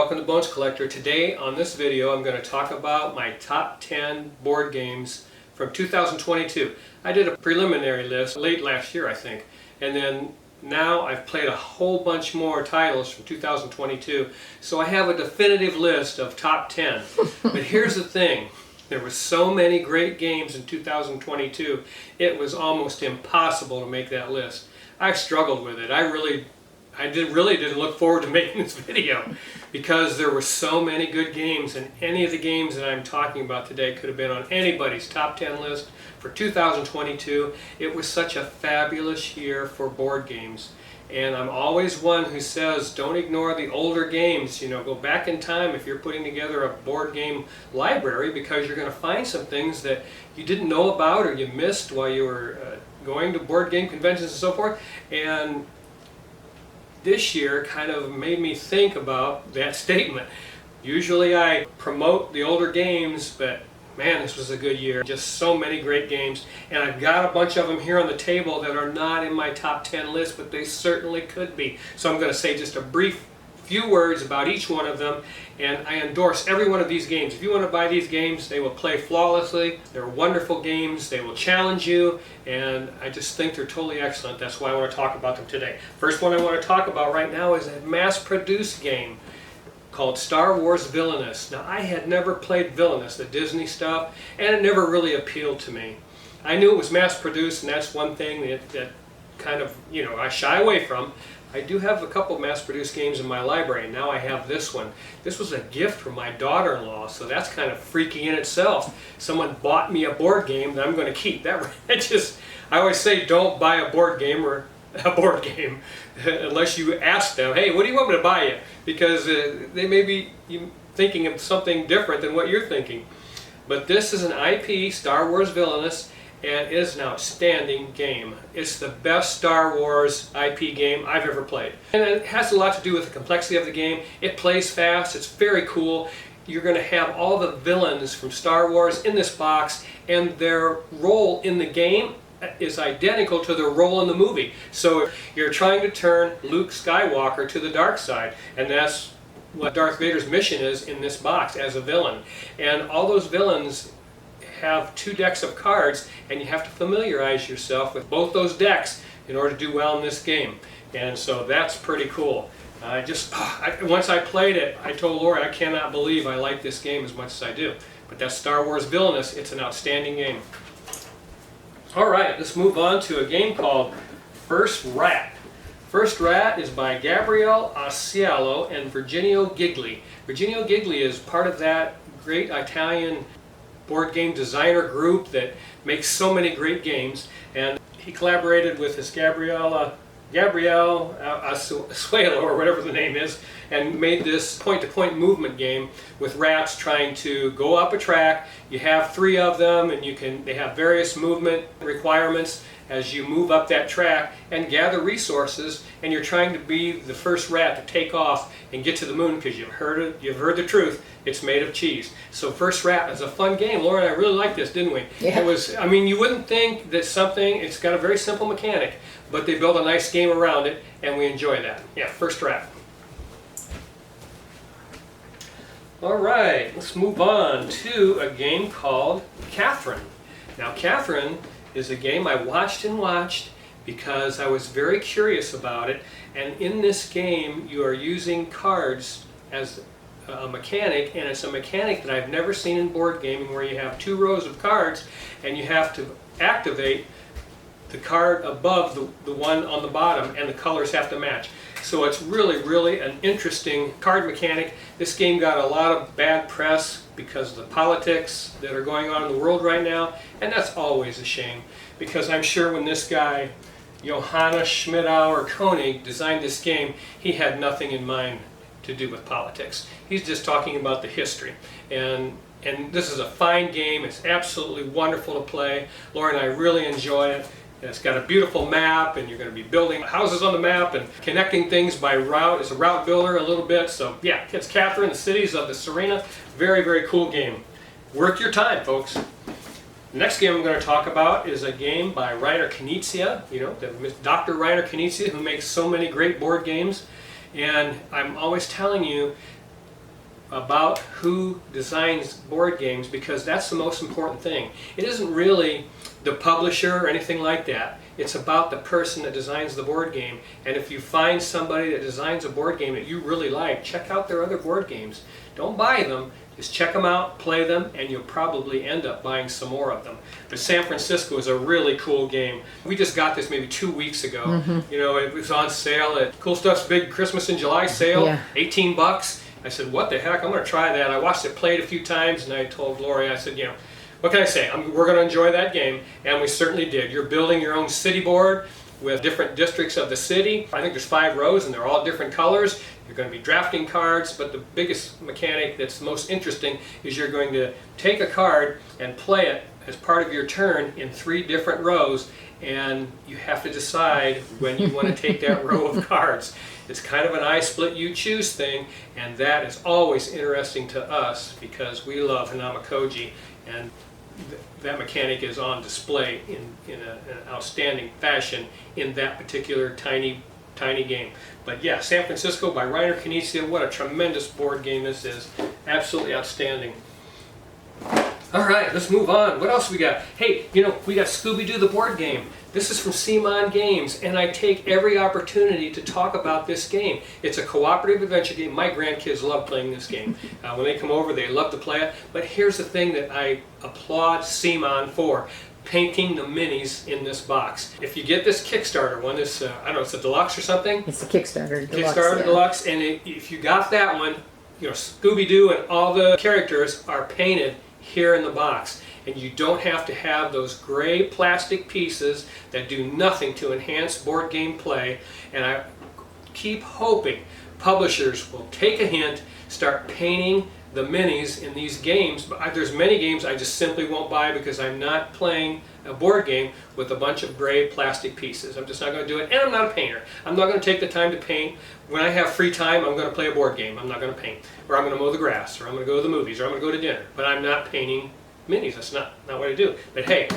welcome to Bones Collector. Today on this video I'm going to talk about my top 10 board games from 2022. I did a preliminary list late last year I think, and then now I've played a whole bunch more titles from 2022, so I have a definitive list of top 10. But here's the thing, there were so many great games in 2022 it was almost impossible to make that list. I struggled with it. I really didn't look forward to making this video because there were so many good games, and any of the games that I'm talking about today could have been on anybody's top 10 list for 2022. It was such a fabulous year for board games, and I'm always one who says don't ignore the older games. You know, go back in time if you're putting together a board game library, because you're going to find some things that you didn't know about or you missed while you were going to board game conventions and so forth. And this year kind of made me think about that statement. Usually I promote the older games, but man, this was a good year. Just so many great games, and I've got a bunch of them here on the table that are not in my top 10 list, but they certainly could be. So I'm going to say just a brief few words about each one of them, and I endorse every one of these games. If you want to buy these games, they will play flawlessly. They're wonderful games. They will challenge you, and I just think they're totally excellent. That's why I want to talk about them today. First one I want to talk about right now is a mass-produced game called Star Wars Villainous. Now, I had never played Villainous, the Disney stuff, and it never really appealed to me. I knew it was mass-produced, and that's one thing that kind of, you know, I shy away from. I do have a couple mass-produced games in my library, and now I have this one. This was a gift from my daughter-in-law, so that's kind of freaky in itself. Someone bought me a board game that I'm going to keep. I always say don't buy a board game unless you ask them, hey, what do you want me to buy you? Because they may be thinking of something different than what you're thinking. But this is an IP, Star Wars Villainous, and it is an outstanding game. It's the best Star Wars IP game I've ever played. And it has a lot to do with the complexity of the game. It plays fast, it's very cool. You're going to have all the villains from Star Wars in this box, and their role in the game is identical to their role in the movie. So you're trying to turn Luke Skywalker to the dark side, and that's what Darth Vader's mission is in this box as a villain. And all those villains have 2 decks of cards, and you have to familiarize yourself with both those decks in order to do well in this game. And so that's pretty cool. Once I played it, I told Lori I cannot believe I like this game as much as I do. But that's Star Wars Villainous. It's an outstanding game. Alright, let's move on to a game called First Rat. First Rat is by Gabriele Ausiello and Virginio Gigli. Virginio Gigli is part of that great Italian board game designer group that makes so many great games, and he collaborated with this Gabriele Ausiello, or whatever the name is, and made this point-to-point movement game with rats trying to go up a track. You have 3 of them, and they have various movement requirements as you move up that track and gather resources, and you're trying to be the first rat to take off and get to the moon, because you've heard the truth, it's made of cheese. So First Rat is a fun game. Laura and I really liked this, didn't we? Yeah. It was, I mean, you wouldn't think that it's got a very simple mechanic, but they built a nice game around it, and we enjoy that. Yeah, First Rat. Alright, let's move on to a game called Catherine. Now, Catherine is a game I watched and watched because I was very curious about it, and in this game you are using cards as a mechanic, and it's a mechanic that I've never seen in board gaming, where you have 2 rows of cards and you have to activate the card above the one on the bottom, and the colors have to match. So it's really an interesting card mechanic. This game got a lot of bad press because of the politics that are going on in the world right now, and that's always a shame, because I'm sure when this guy Johannes Schmidauer Koenig designed this game, he had nothing in mind to do with politics. He's just talking about the history. And this is a fine game. It's absolutely wonderful to play. Laura and I really enjoy it. It's got a beautiful map, and you're going to be building houses on the map and connecting things by route. It's a route builder a little bit. So yeah, it's Catherine, the Cities of the Serena. Very cool game. Worth your time, folks. The next game I'm going to talk about is a game by Reiner Knizia, Dr. Reiner Knizia, who makes so many great board games. And I'm always telling you, about who designs board games, because that's the most important thing. It isn't really the publisher or anything like that. It's about the person that designs the board game. And if you find somebody that designs a board game that you really like, check out their other board games. Don't buy them, just check them out, play them, and you'll probably end up buying some more of them. But San Francisco is a really cool game. We just got this maybe 2 weeks ago. You know, it was on sale at Cool Stuff's big Christmas in July sale, 18 bucks. I said, what the heck, I'm going to try that. I watched it played a few times, and I told Lori, I said, you know, what can I say? We're going to enjoy that game, and we certainly did. You're building your own city board with different districts of the city. I think there's 5 rows, and they're all different colors. You're going to be drafting cards, but the biggest mechanic that's most interesting is you're going to take a card and play it as part of your turn in 3 different rows, and you have to decide when you want to take that row of cards. It's kind of an I split you choose thing, and that is always interesting to us because we love Hanamakoji, and that mechanic is on display in an outstanding fashion in that particular tiny game. But yeah, San Francisco by Reiner Knizia, what a tremendous board game this is. Absolutely outstanding. All right, let's move on. What else we got? Hey, you know, we got ScoobyDoo the board game. This is from CMON Games, and I take every opportunity to talk about this game. It's a cooperative adventure game. My grandkids love playing this game. When they come over, they love to play it. But here's the thing that I applaud CMON for: painting the minis in this box. If you get this Kickstarter one, this, I don't know, it's a deluxe or something? It's a Kickstarter deluxe. Kickstarter deluxe, and if you got that one, you know, ScoobyDoo and all the characters are painted here in the box. And you don't have to have those gray plastic pieces that do nothing to enhance board game play. And I keep hoping publishers will take a hint, start painting the minis in these games. But there's many games I just simply won't buy because I'm not playing a board game with a bunch of gray plastic pieces. I'm just not going to do it, and I'm not a painter. I'm not going to take the time to paint. When I have free time, I'm going to play a board game. I'm not going to paint. Or I'm going to mow the grass, or I'm going to go to the movies, or I'm going to go to dinner. But I'm not painting minis. That's not what I do. But hey,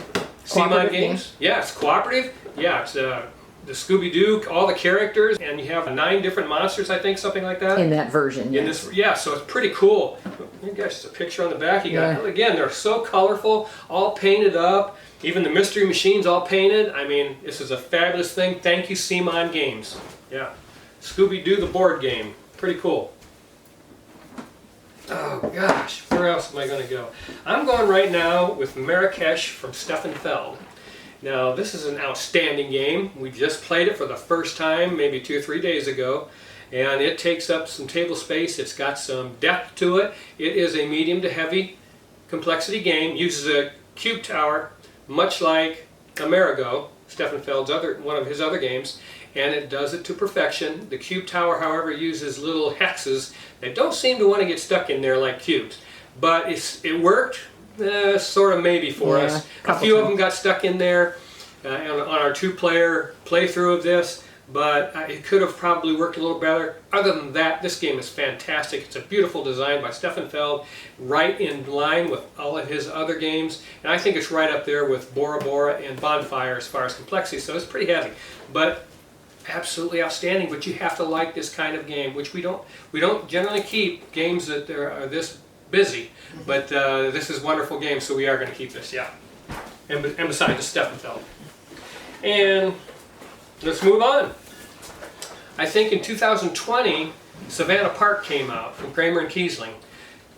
CMON Games, yeah, it's cooperative. Yeah, it's the Scooby-Doo, all the characters, and you have 9 different monsters, I think, something like that. In that version, in this, yeah, so it's pretty cool. You guys, a picture on the back. You got, again, they're so colorful, all painted up. Even the mystery machines all painted. I mean, this is a fabulous thing. Thank you, CMON Games. Yeah, Scooby-Doo the board game. Pretty cool. Oh gosh, where else am I going to go? I'm going right now with Marrakech from Stefan Feld. Now, this is an outstanding game. We just played it for the first time maybe 2 or 3 days ago, and it takes up some table space. It's got some depth to it. It is a medium to heavy complexity game. Uses a cube tower, much like Amerigo, Stefan Feld's one of his other games, and it does it to perfection. The cube tower, however, uses little hexes that don't seem to want to get stuck in there like cubes. But it worked, sort of maybe for us. A few of them got stuck in there on our 2-player playthrough of this, but it could have probably worked a little better. Other than that, this game is fantastic. It's a beautiful design by Stefan Feld, right in line with all of his other games, and I think it's right up there with Bora Bora and Bonfire as far as complexity, so it's pretty heavy. But absolutely outstanding. But you have to like this kind of game, which we don't generally keep games that are this busy. But this is a wonderful game, so we are going to keep this, yeah. And besides, it's Stefan Feld. And let's move on. I think in 2020, Savannah Park came out from Kramer and Kiesling.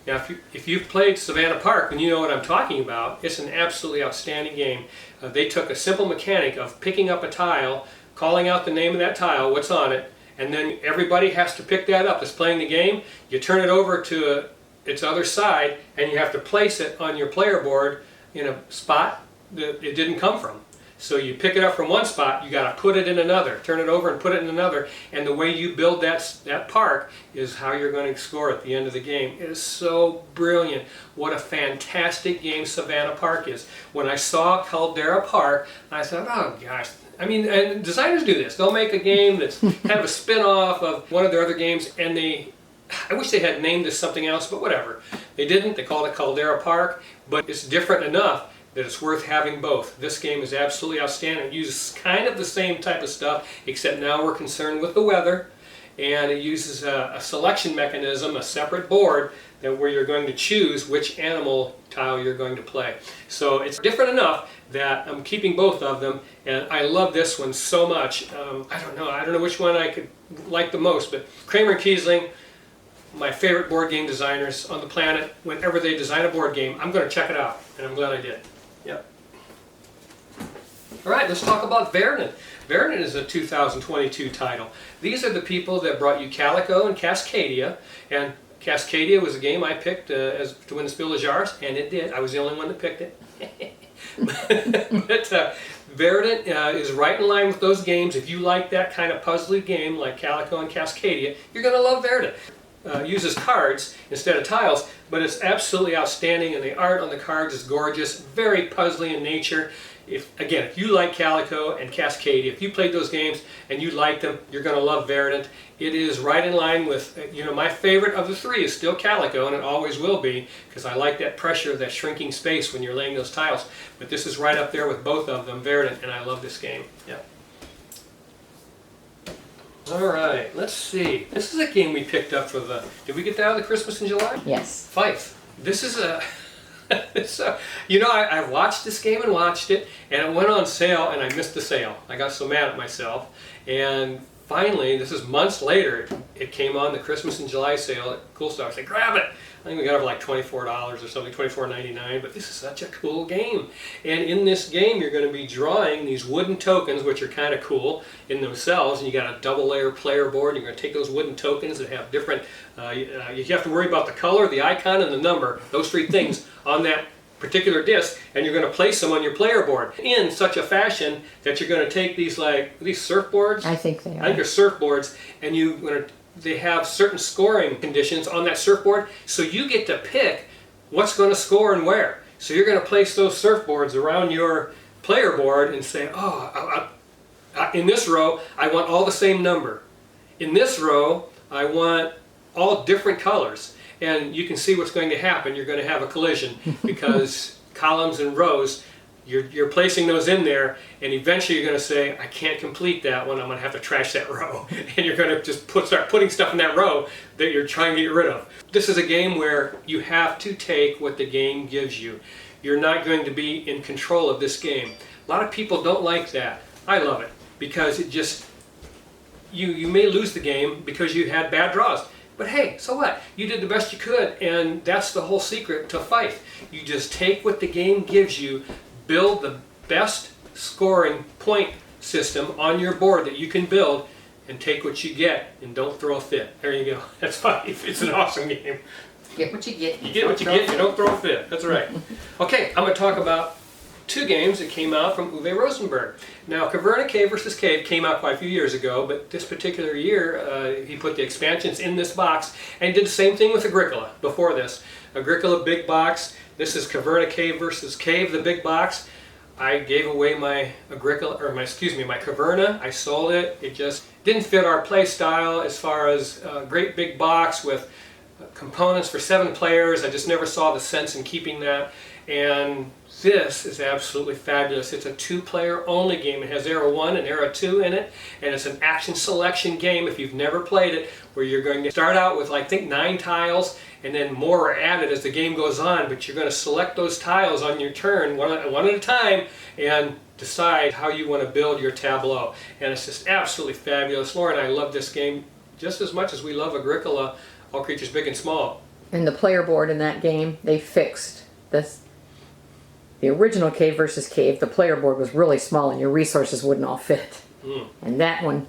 Now, if you've played Savannah Park, then you know what I'm talking about. It's an absolutely outstanding game. They took a simple mechanic of picking up a tile, calling out the name of that tile, what's on it, and then everybody has to pick that up that's playing the game. You turn it over to its other side, and you have to place it on your player board in a spot that it didn't come from. So you pick it up from one spot, you got to put it in another, turn it over and put it in another, and the way you build that park is how you're going to score at the end of the game. It is so brilliant. What a fantastic game Savannah Park is. When I saw Caldera Park, I thought, oh gosh. I mean, and designers do this. They'll make a game that's kind of a spin-off of one of their other games, and I wish they had named this something else, but whatever. They didn't. They called it Caldera Park, but it's different enough that it's worth having both. This game is absolutely outstanding. It uses kind of the same type of stuff, except now we're concerned with the weather, and it uses a selection mechanism, a separate board, where you're going to choose which animal tile you're going to play. So it's different enough that I'm keeping both of them, and I love this one so much. I don't know which one I could like the most, but Kramer and Kiesling, my favorite board game designers on the planet. Whenever they design a board game, I'm going to check it out, and I'm glad I did. Yep. All right, let's talk about Verde. Verde is a 2022 title. These are the people that brought you Calico and Cascadia, and Cascadia was a game I picked to win the Spiel des Jahres, and it did. I was the only one that picked it. But Verde is right in line with those games. If you like that kind of puzzly game like Calico and Cascadia, you're going to love Verde. Uses cards instead of tiles, but it's absolutely outstanding, and the art on the cards is gorgeous, very puzzly in nature. If you like Calico and Cascadia, if you played those games and you like them, you're going to love Verde. It is right in line with, my favorite of the three is still Calico, and it always will be, because I like that pressure of that shrinking space when you're laying those tiles. But this is right up there with both of them, Verde, and I love this game. Yeah. All right, let's see. This is a game we picked up for the, did we get that out of the Christmas in July? Yes. Fife. This is a, I watched this game and watched it, and it went on sale, and I missed the sale. I got so mad at myself, and finally, this is months later, it came on the Christmas in July sale at Cool Stuff. I said, grab it! I think we got it for like $24 or something, $24.99, but this is such a cool game. And in this game, you're going to be drawing these wooden tokens, which are kind of cool in themselves, and you got a double-layer player board. You're going to take those wooden tokens that have different, you have to worry about the color, the icon, and the number, those three things on that particular disc, and you're going to place them on your player board in such a fashion that you're going to take these surfboards. I think they are. I think they're surfboards, and they have certain scoring conditions on that surfboard, so you get to pick what's going to score and where. So you're going to place those surfboards around your player board and say, in this row I want all the same number. In this row I want all different colors. And you can see what's going to happen. You're going to have a collision because columns and rows, you're placing those in there, and eventually you're going to say, I can't complete that one, I'm going to have to trash that row. And you're going to just start putting stuff in that row that you're trying to get rid of. This is a game where you have to take what the game gives you. You're not going to be in control of this game. A lot of people don't like that. I love it because it just, you may lose the game because you had bad draws. But hey, so what? You did the best you could, and that's the whole secret to Fife. You just take what the game gives you, build the best scoring point system on your board that you can build, and take what you get, and don't throw a fit. There you go. That's Fife. It's an awesome game. Get what you get. You get what you get, you don't throw a fit. That's right. Okay, I'm going to talk about two games that came out from Uwe Rosenberg. Now, Caverna Cave vs. Cave came out quite a few years ago, but this particular year he put the expansions in this box, and he did the same thing with Agricola before this. Agricola big box. This is Caverna Cave vs. Cave, the big box. I gave away my Agricola, or my Caverna. I sold it. It just didn't fit our play style as far as a great big box with components for 7 players. I just never saw the sense in keeping that. And this is absolutely fabulous. It's a 2-player only game. It has Era 1 and Era 2 in it, and it's an action selection game if you've never played it, where you're going to start out with, I think, 9 tiles, and then more are added as the game goes on, but you're going to select those tiles on your turn one at a time and decide how you want to build your tableau. And it's just absolutely fabulous. Laura and I love this game just as much as we love Agricola, All Creatures Big and Small. And the player board in that game, they fixed this. The original Cave vs. Cave, the player board was really small and your resources wouldn't all fit. And that one,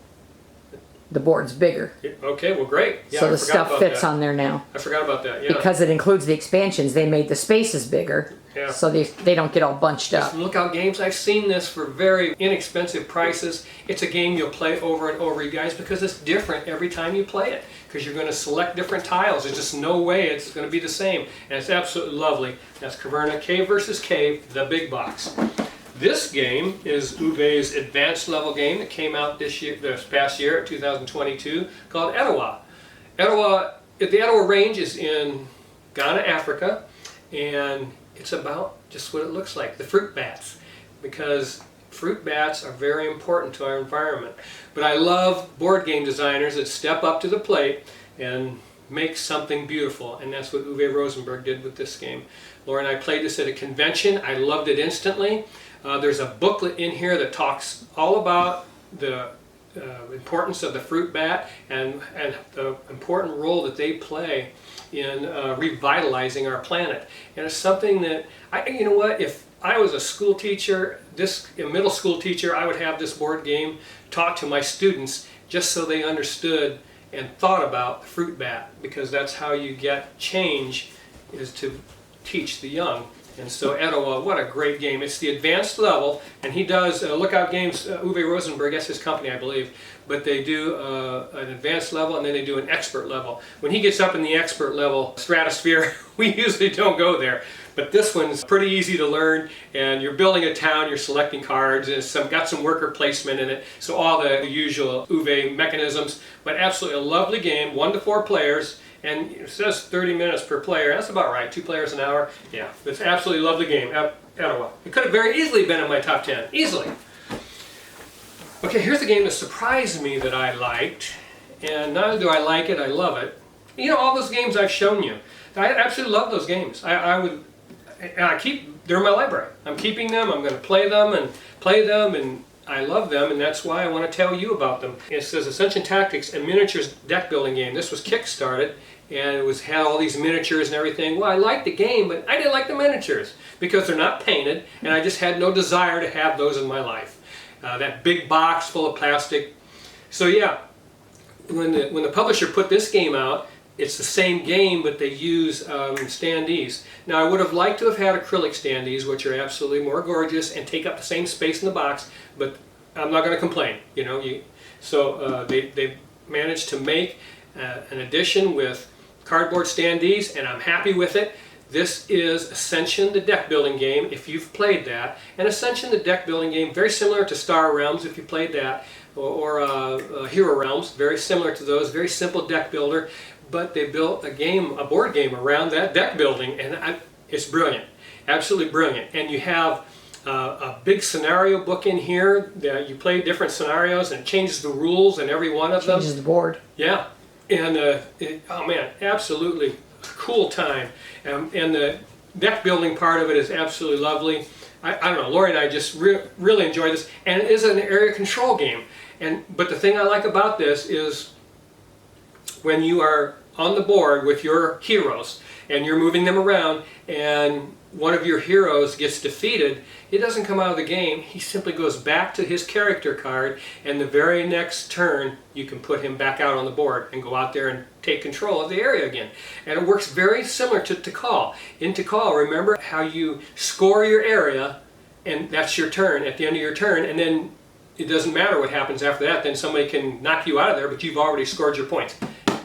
the board's bigger. Yeah, okay, well great. Yeah, so the stuff fits on there now. I forgot about that, yeah. Because it includes the expansions, they made the spaces bigger. Yeah. So they don't get all bunched up. Lookout Games, I've seen this for very inexpensive prices. It's a game you'll play over and over, you guys, because it's different every time you play it. Because you're going to select different tiles. There's just no way it's going to be the same. And it's absolutely lovely. That's Caverna Cave vs. Cave, the big box. This game is Uwe's advanced level game that came out this past year, 2022, called Etowah. The Etowah range is in Ghana, Africa, and it's about just what it looks like, the fruit bats. Because fruit bats are very important to our environment. But I love board game designers that step up to the plate and make something beautiful, and that's what Uwe Rosenberg did with this game. Laura and I played this at a convention. I loved it instantly. There's a booklet in here that talks all about the importance of the fruit bat and the important role that they play in revitalizing our planet. And it's something that, you know what, if I was a school teacher, a middle school teacher, I would have this board game taught to my students just so they understood and thought about the fruit bat, because that's how you get change, is to teach the young. And so Etowah, what a great game. It's the advanced level, and he does Lookout Games, Uwe Rosenberg, that's his company, I believe, but they do an advanced level and then they do an expert level. When he gets up in the expert level stratosphere, we usually don't go there. But this one's pretty easy to learn, and you're building a town, you're selecting cards, and it's got some worker placement in it, so all the usual Uwe mechanisms. But absolutely a lovely game, 1 to 4 players, and it says 30 minutes per player. That's about right, 2 players an hour. Yeah, it's absolutely lovely game, Etowah. It could have very easily been in my top 10, easily. Okay, here's a game that surprised me that I liked, and not only do I like it, I love it. You know, all those games I've shown you, I absolutely love those games. They're in my library. I'm keeping them, I'm going to play them, and I love them, and that's why I want to tell you about them. It says Ascension Tactics, a miniatures deck building game. This was kickstarted, and it had all these miniatures and everything. Well, I liked the game, but I didn't like the miniatures because they're not painted, and I just had no desire to have those in my life. That big box full of plastic. So yeah, when the publisher put this game out, it's the same game, but they use standees. Now, I would have liked to have had acrylic standees, which are absolutely more gorgeous and take up the same space in the box, but I'm not going to complain. You know, they managed to make an edition with cardboard standees, and I'm happy with it. This is Ascension, the deck building game, if you've played that. And Ascension, the deck building game, very similar to Star Realms, if you played that, or Hero Realms, very similar to those, very simple deck builder. But they built a board game around that deck building, and it's brilliant, absolutely brilliant. And you have a big scenario book in here that you play different scenarios, and it changes the rules in every one of them. Changes the board. Yeah, and oh man, absolutely cool time. And the deck building part of it is absolutely lovely. I don't know, Lori and I just really enjoy this, and it is an area control game. But the thing I like about this is when you are on the board with your heroes and you're moving them around and one of your heroes gets defeated, he doesn't come out of the game. He simply goes back to his character card, and the very next turn you can put him back out on the board and go out there and take control of the area again. And it works very similar to Tikal. In Tikal, remember how you score your area, and that's your turn at the end of your turn, and then it doesn't matter what happens after that, then somebody can knock you out of there, but you've already scored your points.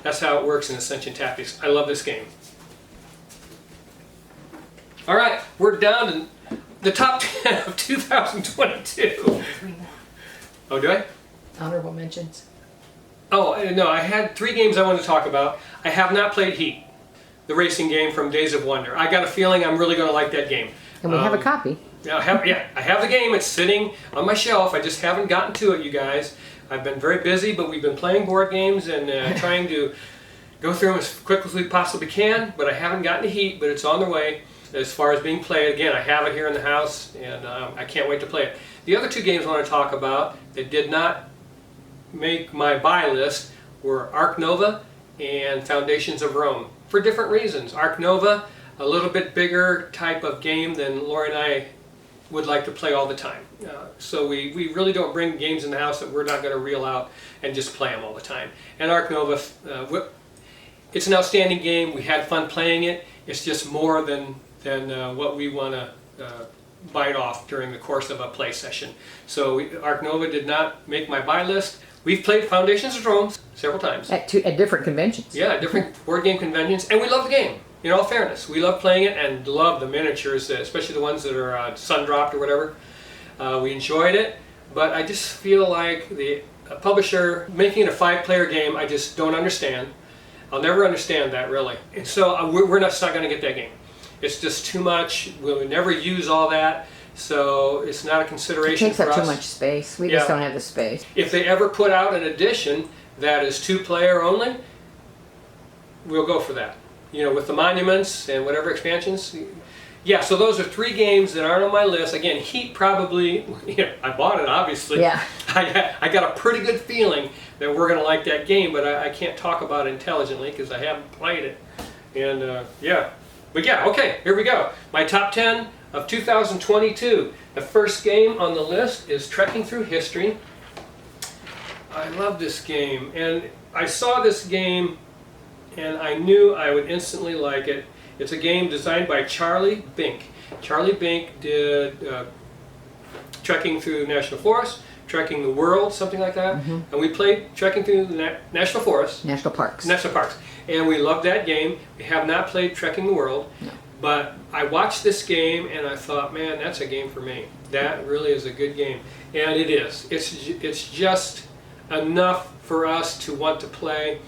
That's how it works in Ascension Tactics. I love this game. All right, we're down to the top 10 of 2022. Oh, do I? Honorable mentions. Oh, no, I had 3 games I wanted to talk about. I have not played Heat, the racing game from Days of Wonder. I got a feeling I'm really going to like that game. And we have a copy. I have the game. It's sitting on my shelf. I just haven't gotten to it, you guys. I've been very busy, but we've been playing board games and trying to go through them as quick as we possibly can, but I haven't gotten to Heat, but it's on the way as far as being played. Again, I have it here in the house, and I can't wait to play it. The other 2 games I want to talk about that did not make my buy list were Ark Nova and Foundations of Rome, for different reasons. Ark Nova, a little bit bigger type of game than Laura and I would like to play all the time. So we really don't bring games in the house that we're not going to reel out and just play them all the time. And Ark Nova, it's an outstanding game. We had fun playing it. It's just more than what we want to bite off during the course of a play session. So Ark Nova did not make my buy list. We've played Foundations of Rome several times. At different conventions. Yeah, at different board game conventions, and we love the game. In all fairness, we love playing it and love the miniatures, especially the ones that are sun-dropped or whatever. We enjoyed it, but I just feel like the publisher making it a 5-player game, I just don't understand. I'll never understand that, really. And so we're not going to get that game. It's just too much. We'll never use all that. so it's not a It consideration takes for up us. too much space. We just Yeah. don't have the space. If they ever put out an edition that is 2-player only, we'll go for that. You know, with the monuments and whatever expansions. Yeah, so those are 3 games that aren't on my list. Again, Heat probably, I bought it obviously. Yeah. I got a pretty good feeling that we're going to like that game, but I can't talk about it intelligently because I haven't played it. And yeah. But yeah, okay, here we go. My top 10 of 2022. The first game on the list is Trekking Through History. I love this game, and I saw this game and I knew I would instantly like it. It's a game designed by Charlie Bink. Charlie Bink did Trekking Through National Forest, Trekking the World, something like that. And we played Trekking Through the National Forest. National parks. National Parks. And we loved that game. We have not played Trekking the World. No. But I watched this game and I thought, man, that's a game for me. That really is a good game. And it is. It's just enough for us to want to play.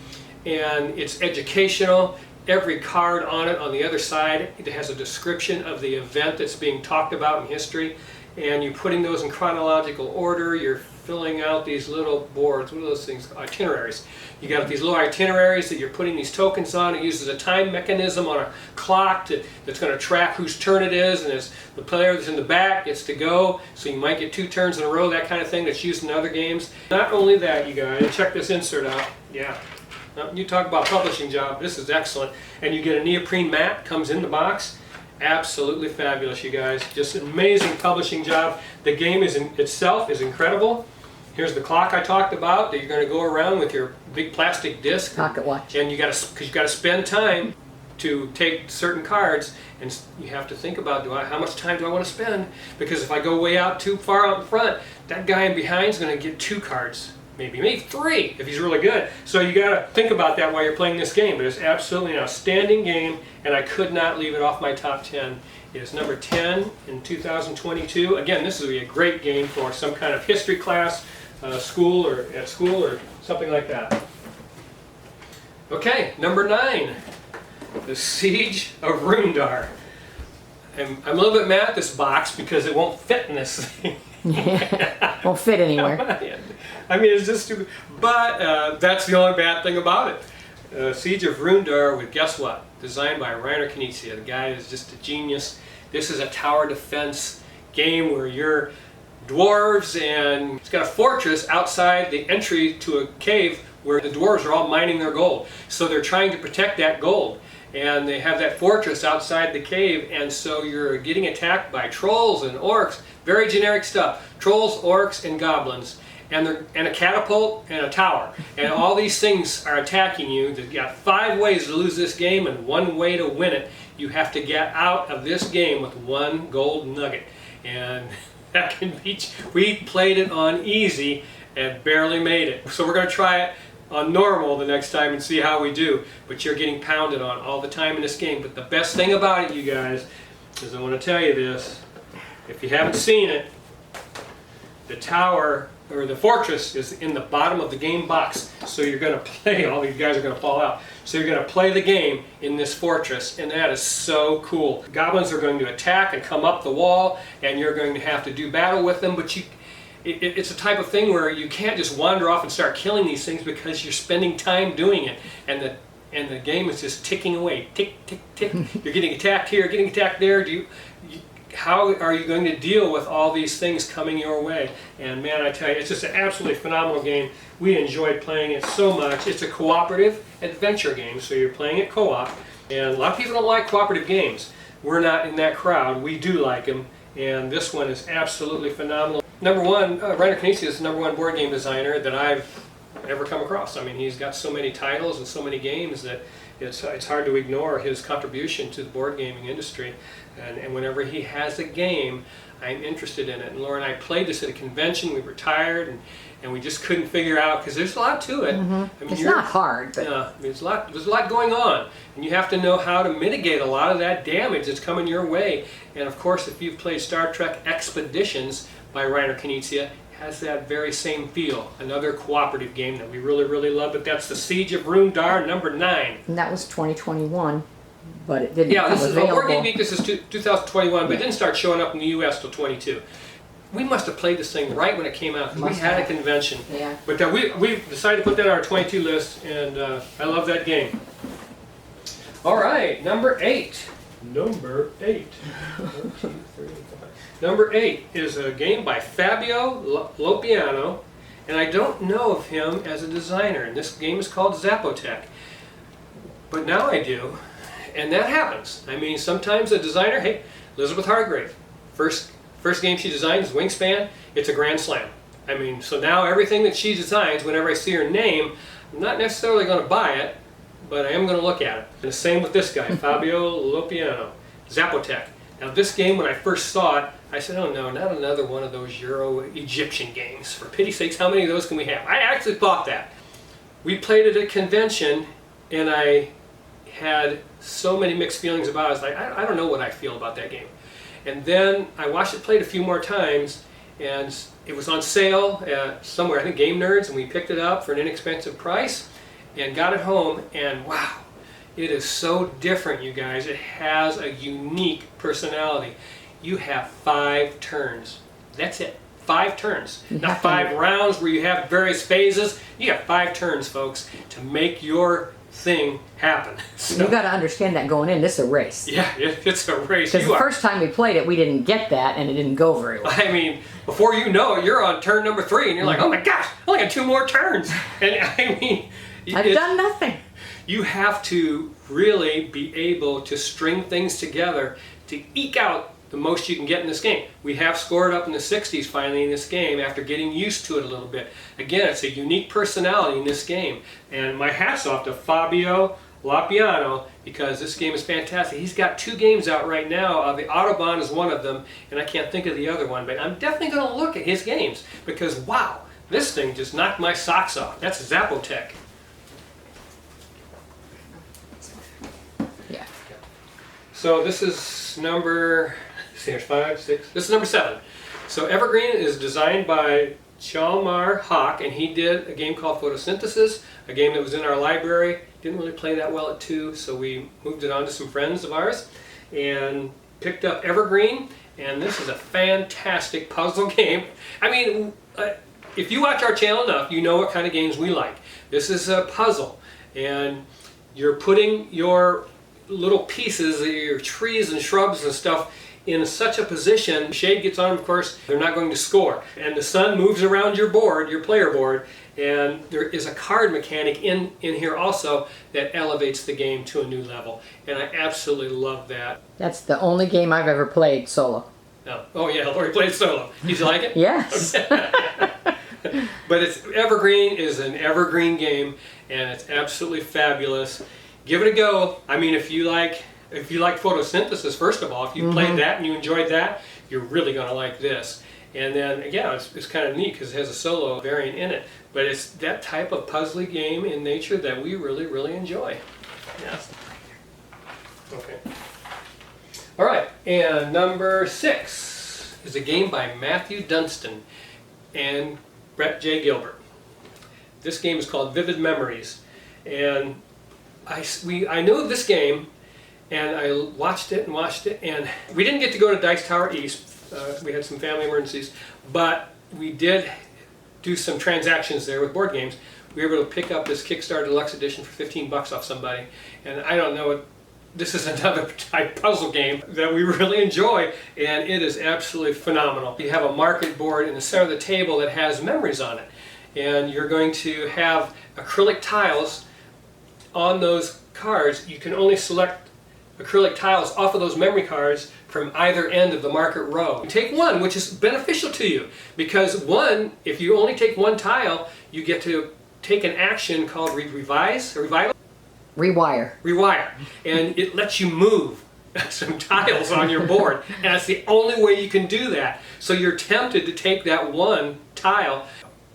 And it's educational. Every card on it, on the other side, it has a description of the event that's being talked about in history. And you're putting those in chronological order. You're filling out these little boards. What are those things? Itineraries. You got these little itineraries that you're putting these tokens on. It uses a time mechanism on a clock that's going to track whose turn it is, and it's the player that's in the back gets to go. So you might get 2 turns in a row, that kind of thing that's used in other games. Not only that, you guys, check this insert out. Yeah. You talk about publishing job. This is excellent. And you get a neoprene mat, comes in the box. Absolutely fabulous, you guys. Just an amazing publishing job. The game itself is incredible. Here's the clock I talked about that you're going to go around with your big plastic disc. Pocket watch. And you got to, because you got to spend time to take certain cards, and you have to think about, how much time do I want to spend? Because if I go way out too far out in front, that guy in behind is going to get 2 cards. Maybe 3 if he's really good. So you got to think about that while you're playing this game. But it's absolutely an outstanding game, and I could not leave it off my top 10. It is number 10 in 2022. Again, this would be a great game for some kind of history class, school or something like that. Okay, number 9, The Siege of Roomdar. I'm a little bit mad at this box because it won't fit in this thing. Won't fit anywhere. I mean, it's just stupid. But that's the only bad thing about it. Siege of Roomdar with, guess what? Designed by Reiner Knizia. The guy is just a genius. This is a tower defense game where you're dwarves, and it's got a fortress outside the entry to a cave where the dwarves are all mining their gold. So they're trying to protect that gold. And they have that fortress outside the cave, and so you're getting attacked by trolls and orcs. Very generic stuff. Trolls, orcs, and goblins. And a catapult and a tower. And all these things are attacking you. You've got 5 ways to lose this game and 1 way to win it. You have to get out of this game with 1 gold nugget. And that can be... We played it on easy and barely made it. So we're going to try it on normal the next time and see how we do. But you're getting pounded on all the time in this game. But the best thing about it, you guys, is I want to tell you this. If you haven't seen it, the tower, or the fortress, is in the bottom of the game box. So you're going to play, all these guys are going to fall out. So you're going to play the game in this fortress, and that is so cool. Goblins are going to attack and come up the wall, and you're going to have to do battle with them, but it's a type of thing where you can't just wander off and start killing these things because you're spending time doing it, and the game is just ticking away. Tick, tick, tick. You're getting attacked here, getting attacked there. How are you going to deal with all these things coming your way? And man, I tell you, it's just an absolutely phenomenal game. We enjoyed playing it so much. It's a cooperative adventure game, so you're playing it co-op. And a lot of people don't like cooperative games. We're not in that crowd. We do like them, and this one is absolutely phenomenal. Number 1, Reiner Knizia is the #1 board game designer that I've ever come across. I mean, he's got so many titles and so many games that it's hard to ignore his contribution to the board gaming industry. And whenever he has a game, I'm interested in it. And Laura and I played this at a convention. We were tired, and we just couldn't figure out, because there's a lot to it. I mean, it's not hard, but there's a lot going on, and you have to know how to mitigate a lot of that damage that's coming your way. And of course, if you've played Star Trek Expeditions by Reiner Knizia, has that very same feel. Another cooperative game that we really, really love. But that's The Siege of Roomdar, number 9. and that was 2021. but it didn't Yeah, come this is available. Board Game Geek. This is 2021, but it didn't start showing up in the U.S. till 22. We must have played this thing right when it came out. We Must had a have. convention. Yeah. But we decided to put that on our 22 list, and I love that game. All right, number 8. Number 8. 1, 2, 3, 4. Number 8 is a game by Fabio Lopiano, and I don't know of him as a designer. And this game is called Zapotec. But now I do, and that happens. I mean, sometimes a designer, hey, Elizabeth Hargrave, first game she designed is Wingspan. It's a grand slam. I mean, so now everything that she designs, whenever I see her name, I'm not necessarily going to buy it, but I am going to look at it. And the same with this guy, Fabio Lopiano, Zapotec. Now this game, when I first saw it, I said, oh no, not another one of those Euro-Egyptian games. For pity's sakes, how many of those can we have? I actually thought that. We played it at a convention, and I had so many mixed feelings about it. I was like, I don't know what I feel about that game. And then I watched it played a few more times, and it was on sale at somewhere, I think Game Nerds, and we picked it up for an inexpensive price and got it home, and wow, it is so different, you guys. It has a unique personality. You have 5 turns. That's it. 5 turns. Not 5 rounds where you have various phases. You got 5 turns, folks, to make your thing happen. So, You got to understand that going in. This is a race. yeah, it's a race. Because the first time we played it, we didn't get that, and it didn't go very well. I mean, before you know it, you're on turn number 3, and you're like, oh my gosh, I only got 2 more turns. And I mean, I've done nothing. You have to really be able to string things together to eke out the most you can get in this game. We have scored up in the 60s finally in this game after getting used to it a little bit. Again, it's a unique personality in this game. And my hat's off to Fabio Lopiano, because this game is fantastic. He's got 2 games out right now. The Autobahn is one of them, and I can't think of the other one, but I'm definitely going to look at his games because, wow, this thing just knocked my socks off. That's Zapotec. Yeah. So this is number, there's 5, 6, this is number 7. So Evergreen is designed by Chalmar Hawk, and he did a game called Photosynthesis, a game that was in our library. Didn't really play that well at 2, so we moved it on to some friends of ours and picked up Evergreen, and this is a fantastic puzzle game. I mean, if you watch our channel enough, you know what kind of games we like. This is a puzzle, and you're putting your little pieces, your trees and shrubs and stuff, in such a position, shade gets on them, of course, they're not going to score. And the sun moves around your board, your player board, and there is a card mechanic in here also that elevates the game to a new level. And I absolutely love that. That's the only game I've ever played solo. Oh yeah, Lori played solo. Did you like it? Yes. But Evergreen is an evergreen game, and it's absolutely fabulous. Give it a go. I mean, if you like photosynthesis, first of all, if you played that and you enjoyed that, you're really going to like this. And then, yeah, it's kind of neat because it has a solo variant in it. But it's that type of puzzly game in nature that we really, really enjoy. Yeah. Okay. All right, and number 6 is a game by Matthew Dunstan and Brett J. Gilbert. This game is called Vivid Memories. And I knew of this game, and I watched it, and we didn't get to go to Dice Tower East. We had some family emergencies, but we did do some transactions there with board games. We were able to pick up this Kickstarter Deluxe Edition for 15 bucks off somebody, and I don't know, this is another type puzzle game that we really enjoy, and it is absolutely phenomenal. You have a market board in the center of the table that has memories on it, and you're going to have acrylic tiles on those cards. You can only select acrylic tiles off of those memory cards from either end of the market row. You take one, which is beneficial to you, because one, if you only take one tile, you get to take an action called Rewire, and it lets you move some tiles on your board, and that's the only way you can do that. So you're tempted to take that one tile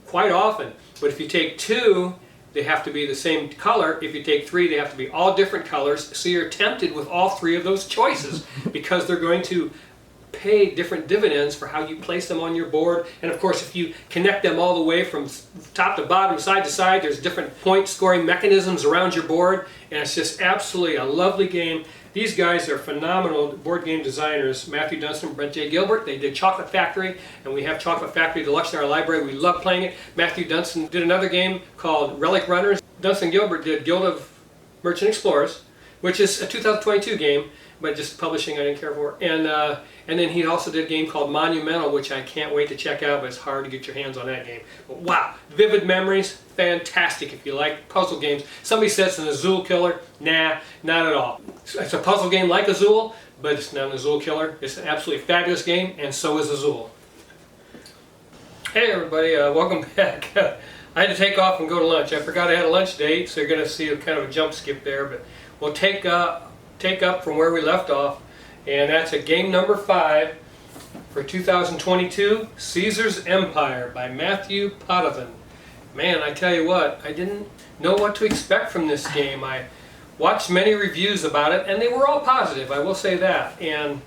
quite often, but if you take 2, they have to be the same color. If you take 3, they have to be all different colors. So you're tempted with all 3 of those choices because they're going to pay different dividends for how you place them on your board. And of course, if you connect them all the way from top to bottom, side to side, there's different point scoring mechanisms around your board. And it's just absolutely a lovely game. These guys are phenomenal board game designers. Matthew Dunstan, Brent J. Gilbert. They did Chocolate Factory, and we have Chocolate Factory Deluxe in our library. We love playing it. Matthew Dunstan did another game called Relic Runners. Dunstan Gilbert did Guild of Merchant Explorers, which is a 2022 game, but just publishing I didn't care for. And then he also did a game called Monumental, which I can't wait to check out, but it's hard to get your hands on that game. But wow, Vivid Memories, fantastic if you like puzzle games. Somebody says it's an Azul killer. Nah, not at all. It's a puzzle game like Azul, but it's not an Azul killer. It's an absolutely fabulous game, and so is Azul. Hey everybody, welcome back. I had to take off and go to lunch. I forgot I had a lunch date, so you're going to see a kind of a jump skip there, but we'll take up from where we left off, and that's at game number 5 for 2022, Caesar's Empire by Matthew Potovin. Man, I tell you what, I didn't know what to expect from this game. I watched many reviews about it, and they were all positive, I will say that. And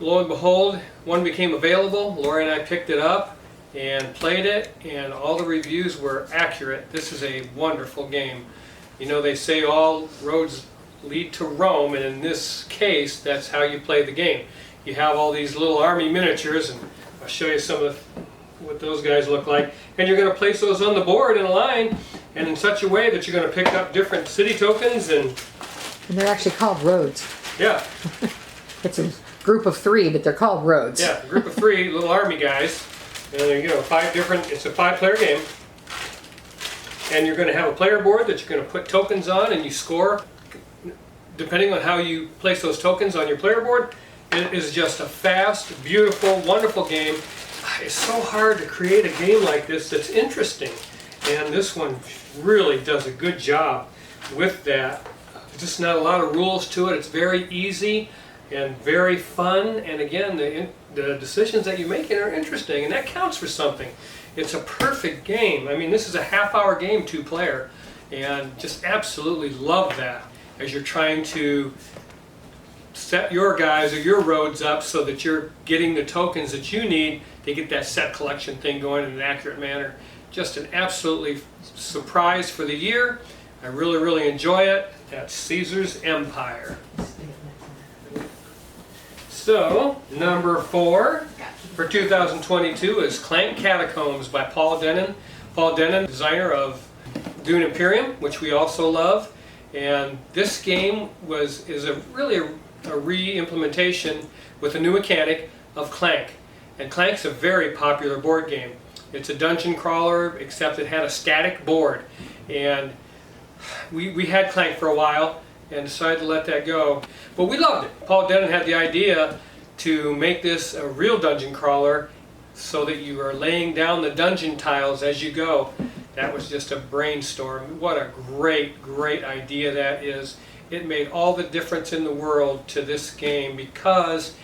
lo and behold, one became available. Lori and I picked it up and played it, and all the reviews were accurate. This is a wonderful game. You know, they say all roads lead to Rome, and in this case, that's how you play the game. You have all these little army miniatures, and I'll show you some of what those guys look like. And you're going to place those on the board in a line, and in such a way that you're going to pick up different city tokens, and they're actually called roads. Yeah. It's a group of 3, but they're called roads. Yeah, a group of 3 little army guys, and you know, 5 different. It's a 5-player game, and you're going to have a player board that you're going to put tokens on, and you score depending on how you place those tokens on your player board. It is just a fast, beautiful, wonderful game. It's so hard to create a game like this that's interesting, and this one really does a good job with that. There's just not a lot of rules to it. It's very easy and very fun, and again, the decisions that you make in are interesting, and that counts for something. It's a perfect game. I mean, this is a half-hour game, 2-player, and just absolutely love that as you're trying to set your guys or your roads up so that you're getting the tokens that you need to get that set collection thing going in an accurate manner. Just an absolutely surprise for the year. I really, really enjoy it. That's Caesar's Empire. So, number 4 for 2022 is Clank Catacombs by Paul Dennen. Paul Dennen, designer of Dune Imperium, which we also love. And this game is really a re-implementation with a new mechanic of Clank. And Clank's a very popular board game. It's a dungeon crawler, except it had a static board. And we had Clank for a while and decided to let that go. But we loved it. Paul Dennen had the idea to make this a real dungeon crawler so that you are laying down the dungeon tiles as you go. That was just a brainstorm. What a great, great idea that is. It made all the difference in the world to this game because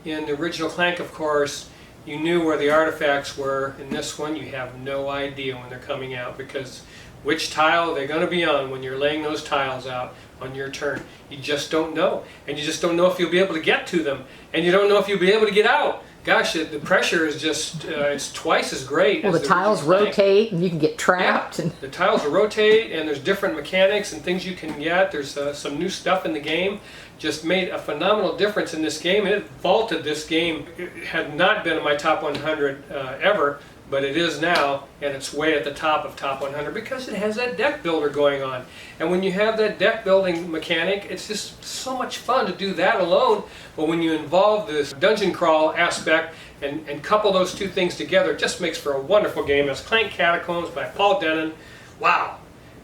in the original Clank, of course, you knew where the artifacts were. In this one, you have no idea when they're coming out because which tile they're going to be on when you're laying those tiles out on your turn. You just don't know. And you just don't know if you'll be able to get to them. And you don't know if you'll be able to get out. Gosh, the pressure is just, it's twice as great. Well, as the tiles rotate and you can get trapped. Yeah, and the tiles will rotate and there's different mechanics and things you can get. There's some new stuff in the game. Just made a phenomenal difference in this game. It vaulted this game. It had not been in my top 100 ever, but it is now, and it's way at the top of top 100 because it has that deck builder going on. And when you have that deck building mechanic, it's just so much fun to do that alone. But when you involve this dungeon crawl aspect and couple those two things together, it just makes for a wonderful game. It's Clank Catacombs by Paul Dennen. Wow.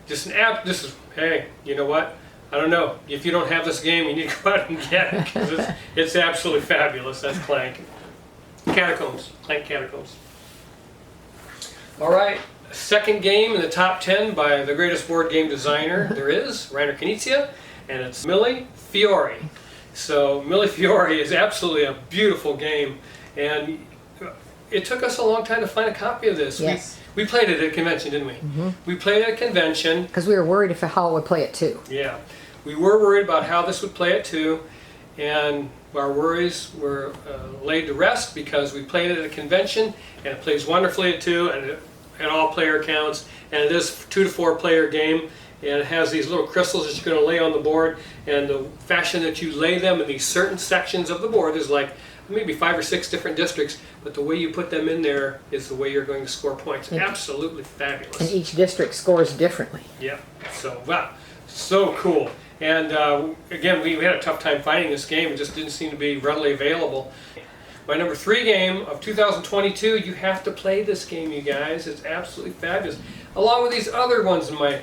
Just an this is, hey, you know what? I don't know. If you don't have this game, you need to go out and get it because it's absolutely fabulous. That's Clank. Catacombs. Clank Catacombs. All right. Second game in the top 10 by the greatest board game designer there is, Reiner Knizia, and it's Millie Fiori. So Millie Fiori is absolutely a beautiful game, and it took us a long time to find a copy of this. Yes. We played it at a convention, didn't we? Mm-hmm. We played it at a convention. Because we were worried if how it would play it too. Yeah. We were worried about how this would play it too, and our worries were laid to rest because we played it at a convention, and it plays wonderfully at 2, and at all player counts, and it is a 2 to 4 player game, and it has these little crystals that you're going to lay on the board, and the fashion that you lay them in these certain sections of the board is like maybe 5 or 6 different districts, but the way you put them in there is the way you're going to score points. Absolutely fabulous. And each district scores differently. Yeah, so wow, so cool. And again, we had a tough time finding this game. It just didn't seem to be readily available. My number 3 game of 2022, you have to play this game, you guys. It's absolutely fabulous. Along with these other ones in my,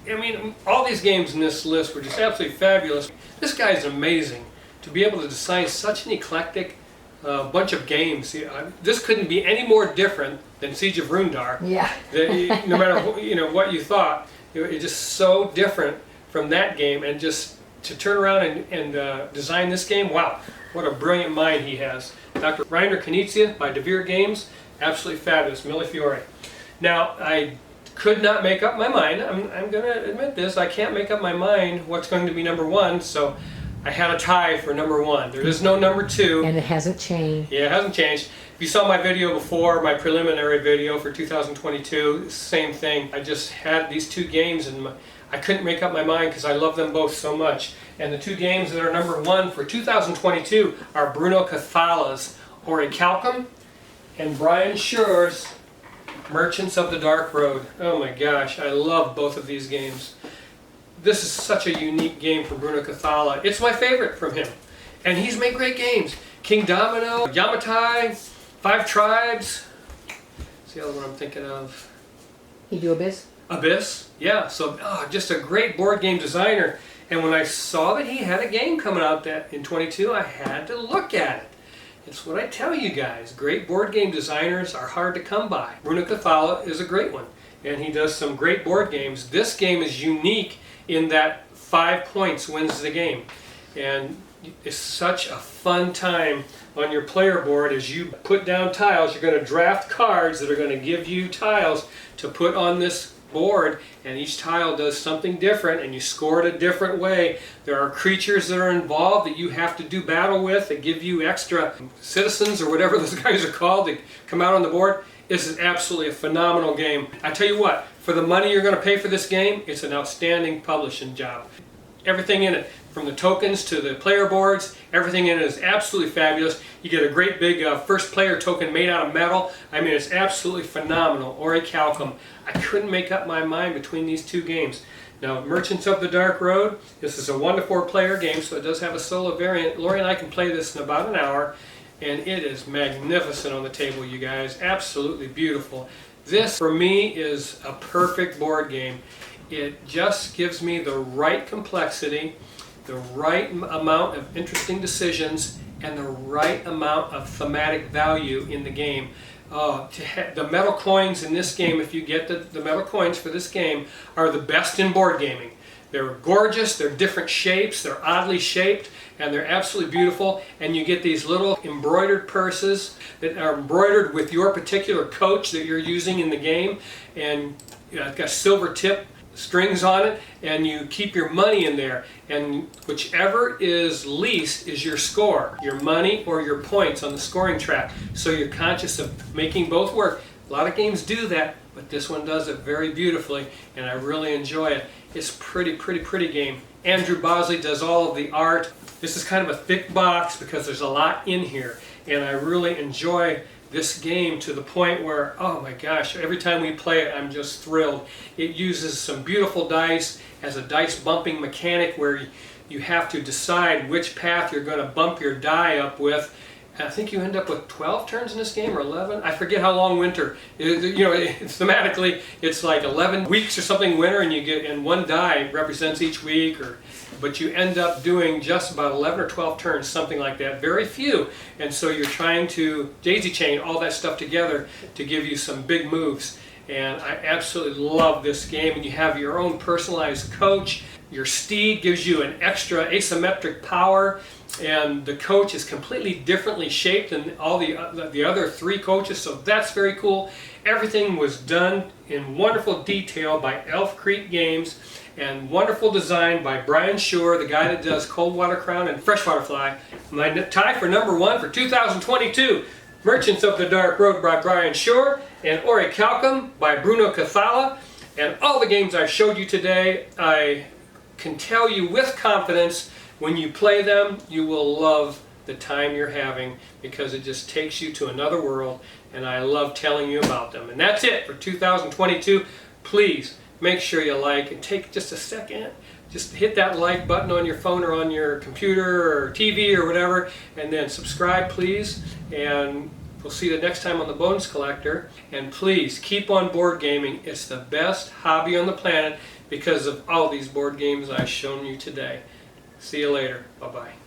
I mean, all these games in this list were just absolutely fabulous. This guy's amazing. To be able to design such an eclectic bunch of games. This couldn't be any more different than Siege of Roomdar. Yeah. No matter what you thought, it's just so different from that game, and just to turn around and design this game, wow, what a brilliant mind he has. Dr. Rainer Knizia by DeVere Games, absolutely fabulous. Millie Fiori. Now, I could not make up my mind. I'm going to admit this. I can't make up my mind what's going to be number 1, so I had a tie for number 1. There is no number 2. And it hasn't changed. Yeah, it hasn't changed. If you saw my video before, my preliminary video for 2022, same thing. I just had these 2 games and I couldn't make up my mind because I love them both so much. And the 2 games that are number 1 for 2022 are Bruno Katla's Orichalcum and Brian Schuer's Merchants of the Dark Road. Oh my gosh, I love both of these games. This is such a unique game from Bruno Katla. It's my favorite from him. And he's made great games. King Domino, Yamatai, 5 Tribes. What's the other one I'm thinking of? He do Abyss? Abyss, yeah. So just a great board game designer. And when I saw that he had a game coming out that in 22, I had to look at it. It's what I tell you guys. Great board game designers are hard to come by. Bruno Katla is a great one. And he does some great board games. This game is unique in that 5 points wins the game. And it's such a fun time on your player board as you put down tiles. You're going to draft cards that are going to give you tiles to put on this board, and each tile does something different, and you score it a different way. There are creatures that are involved that you have to do battle with that give you extra citizens or whatever those guys are called that come out on the board. This is absolutely a phenomenal game. I tell you what, for the money you're going to pay for this game, it's an outstanding publishing job. Everything in it, from the tokens to the player boards, everything in it is absolutely fabulous. You get a great big first player token made out of metal. I mean, it's absolutely phenomenal. Orichalcum. I couldn't make up my mind between these 2 games. Now, Merchants of the Dark Road, this is a 1 to 4 player game, so it does have a solo variant. Lori and I can play this in about an hour, and it is magnificent on the table, you guys. Absolutely beautiful. This, for me, is a perfect board game. It just gives me the right complexity, the right amount of interesting decisions, and the right amount of thematic value in the game. The metal coins in this game, if you get the metal coins for this game, are the best in board gaming. They're gorgeous, they're different shapes, they're oddly shaped, and they're absolutely beautiful. And you get these little embroidered purses that are embroidered with your particular coach that you're using in the game, and it's got silver tip strings on it, and you keep your money in there, and whichever is least is your score, your money or your points on the scoring track. So you're conscious of making both work. A lot of games do that, but this one does it very beautifully, and I really enjoy it. It's pretty game. Andrew Bosley does all of the art. This is kind of a thick box because there's a lot in here, and I really enjoy this game to the point where, oh my gosh, every time we play it, I'm just thrilled. It uses some beautiful dice, has a dice bumping mechanic where you have to decide which path you're going to bump your die up with. And I think you end up with 12 turns in this game, or 11. I forget how long winter. Thematically, it's like 11 weeks or something winter, and 1 die represents each week, but you end up doing just about 11 or 12 turns, something like that. Very few. And so you're trying to daisy chain all that stuff together to give you some big moves. And I absolutely love this game. And you have your own personalized coach. Your steed gives you an extra asymmetric power. And the coach is completely differently shaped than all the other 3 coaches, so that's very cool. Everything was done in wonderful detail by Elf Creek Games, and wonderful design by Brian Schuer, the guy that does Coldwater Crown and Freshwater Fly. My tie for number 1 for 2022, Merchants of the Dark Road by Brian Schuer, and Orichalcum by Bruno Katla. And all the games I showed you today, I can tell you with confidence, when you play them, you will love the time you're having, because it just takes you to another world, and I love telling you about them. And that's it for 2022. Please make sure you like, and take just a second. Just hit that like button on your phone or on your computer or TV or whatever, and then subscribe, please. And we'll see you the next time on The Bonus Collector. And please keep on board gaming. It's the best hobby on the planet because of all these board games I've shown you today. See you later. Bye-bye.